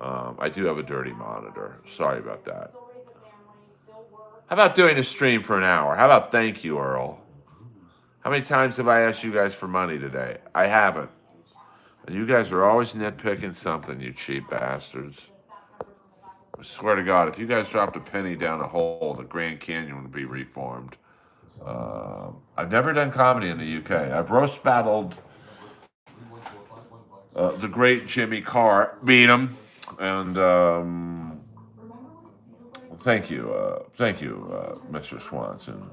I do have a dirty monitor. Sorry about that. How about doing a stream for an hour? How about thank you, Earl? How many times have I asked you guys for money today? I haven't. And you guys are always nitpicking something, you cheap bastards. I swear to God, if you guys dropped a penny down a hole, the Grand Canyon would be reformed. I've never done comedy in the UK. I've roast battled the great Jimmy Carr, beat him, and thank you, Mr. Swanson.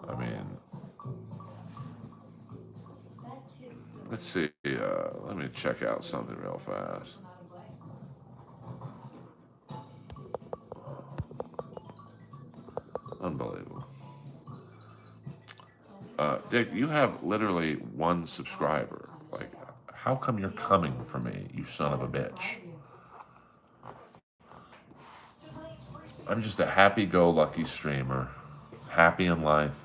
I mean, let's see. Let me check out something real fast. Unbelievable. Dick, you have literally one subscriber. Like, how come you're coming for me, you son of a bitch? I'm just a happy-go-lucky streamer, happy in life,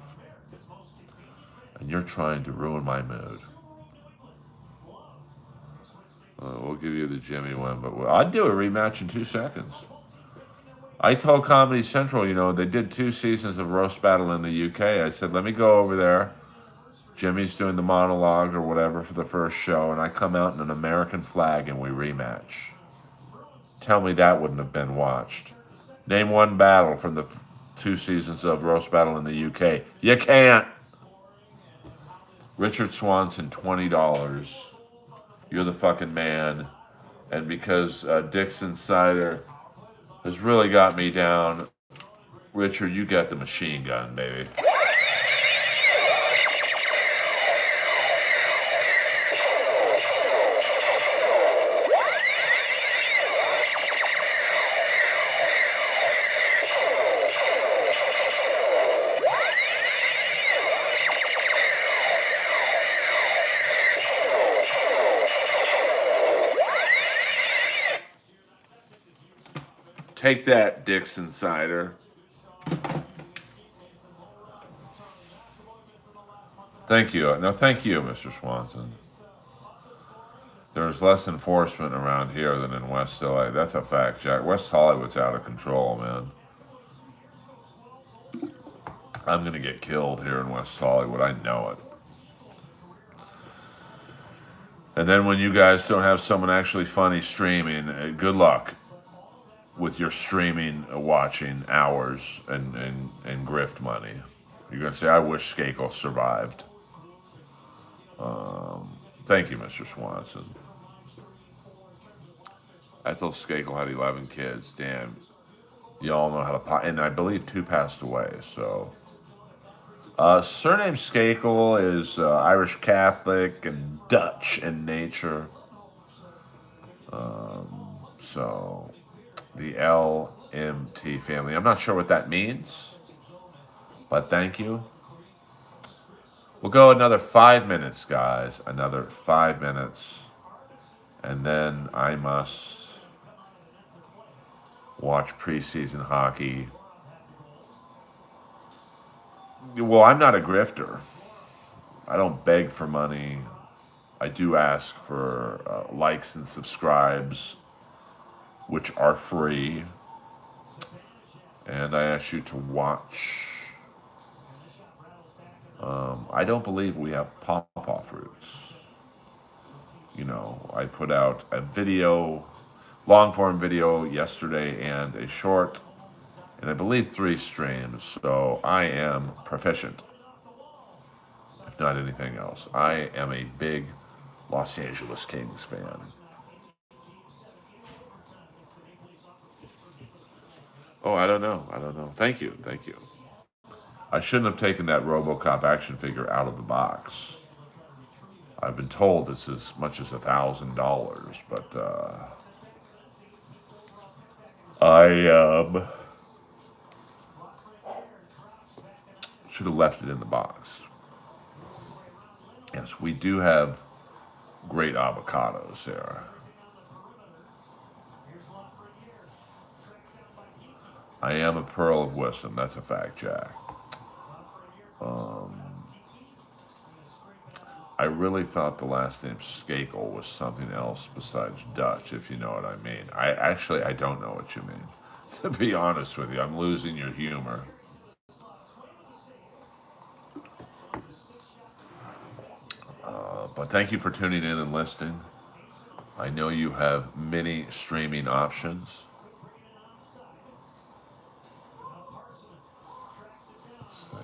and you're trying to ruin my mood. We'll give you the Jimmy one, but I'd do a rematch in 2 seconds. I told Comedy Central, they did 2 seasons of Roast Battle in the UK. I said, let me go over there. Jimmy's doing the monologue or whatever for the first show, and I come out in an American flag and we rematch. Tell me that wouldn't have been watched. Name one battle from the 2 seasons of Roast Battle in the UK. You can't. Richard Swanson, $20. You're the fucking man. And because Dixon Cider has really got me down, Richard, you got the machine gun, baby. Take that, Dixon Cider. Thank you. No, thank you, Mr. Swanson. There's less enforcement around here than in West LA. That's a fact, Jack. West Hollywood's out of control, man. I'm going to get killed here in West Hollywood. I know it. And then when you guys don't have someone actually funny streaming, good luck with your streaming, watching hours and grift money. You're going to say, I wish Skakel survived. Thank you, Mr. Swanson. I thought Skakel had 11 kids. Damn. Y'all know how to... And I believe 2 passed away, so... Surname Skakel is Irish Catholic and Dutch in nature. So... The LMT family. I'm not sure what that means, but thank you. We'll go another 5 minutes, guys. Another 5 minutes. And then I must watch preseason hockey. Well, I'm not a grifter. I don't beg for money. I do ask for likes and subscribes, which are free. And I ask you to watch. I don't believe we have pawpaw fruits. I put out a video, long form video yesterday and a short, and I believe 3 streams, so I am proficient, if not anything else. I am a big Los Angeles Kings fan. Oh, I don't know. Thank you. I shouldn't have taken that RoboCop action figure out of the box. I've been told it's as much as $1,000, but I should have left it in the box. Yes, we do have great avocados here. I am a pearl of wisdom. That's a fact, Jack. I really thought the last name Skakel was something else besides Dutch, if you know what I mean. I don't know what you mean. To be honest with you, I'm losing your humor. But thank you for tuning in and listening. I know you have many streaming options. Let's see.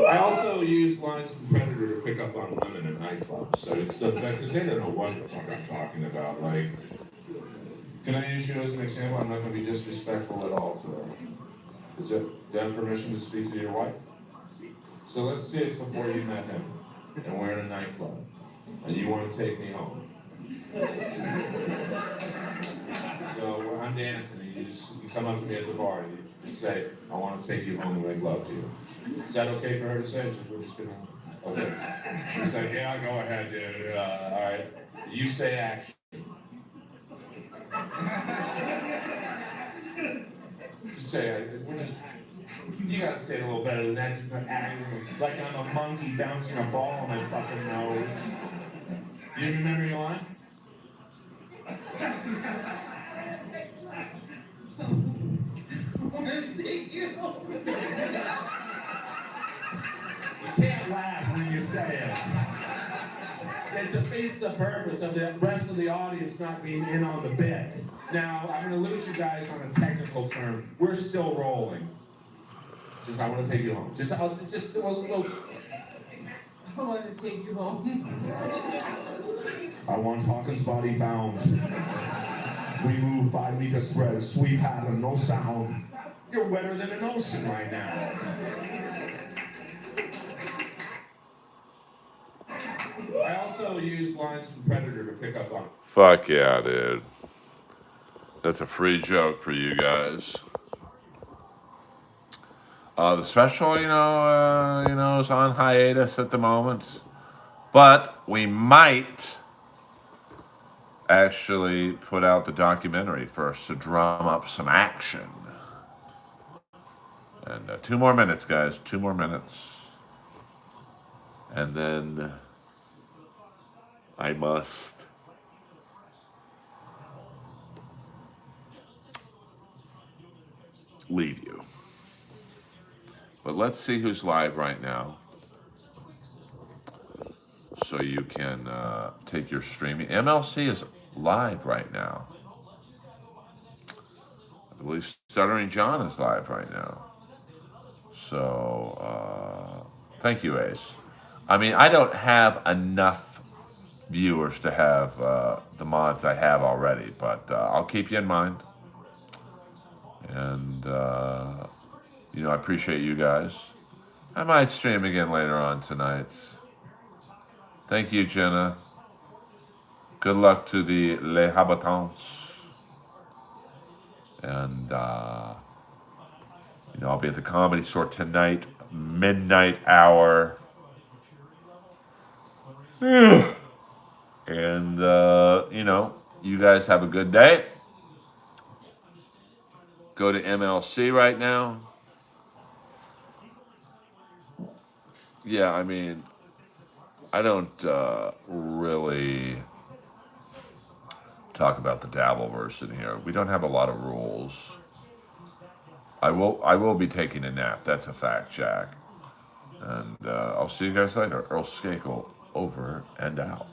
I also use lines from Predator to pick up on women at nightclubs. So it's because they don't know what the fuck I'm talking about. Like, can I use you as an example? I'm not going to be disrespectful at all today. Is it, do I have permission to speak to your wife? So let's say it's before you met him, and we're in a nightclub, and you want to take me home. So I'm dancing, and you come up to me at the bar, and you just say, I want to take you home and make love to you. Is that okay for her to say? We're just gonna, okay. She's like, yeah, go ahead, dude. All right. You say action. Just say, you gotta say it a little better than that. Just like I'm a monkey bouncing a ball on my fucking nose. Do you remember your line? You can't laugh when you say it. It defeats the purpose of the rest of the audience not being in on the bit. Now, I'm going to lose you guys on a technical term. We're still rolling. I want to take you home. I want to take you home. I want Hawkins' body found. We move 5 meter spread, sweep pattern, no sound. You're wetter than an ocean right now. I also use lines from Predator to pick up on. Fuck yeah, dude. That's a free joke for you guys. The special, is on hiatus at the moment, but we might actually put out the documentary first to drum up some action. And 2 more minutes, guys. 2 more minutes, and then I must leave you. But let's see who's live right now, so you can take your streaming. MLC is live right now. I believe Stuttering John is live right now. So thank you, Ace. I mean, I don't have enough viewers to have the mods I have already, but I'll keep you in mind. And I appreciate you guys. I might stream again later on tonight. Thank you, Jenna. Good luck to the Les Habitants. And, I'll be at the Comedy Store tonight, midnight hour. And, you guys have a good day. Go to MLC right now. Yeah, I mean, I don't really talk about the Dabbleverse in here. We don't have a lot of rules. I will be taking a nap. That's a fact, Jack. And I'll see you guys later. Earl Skakel, over and out.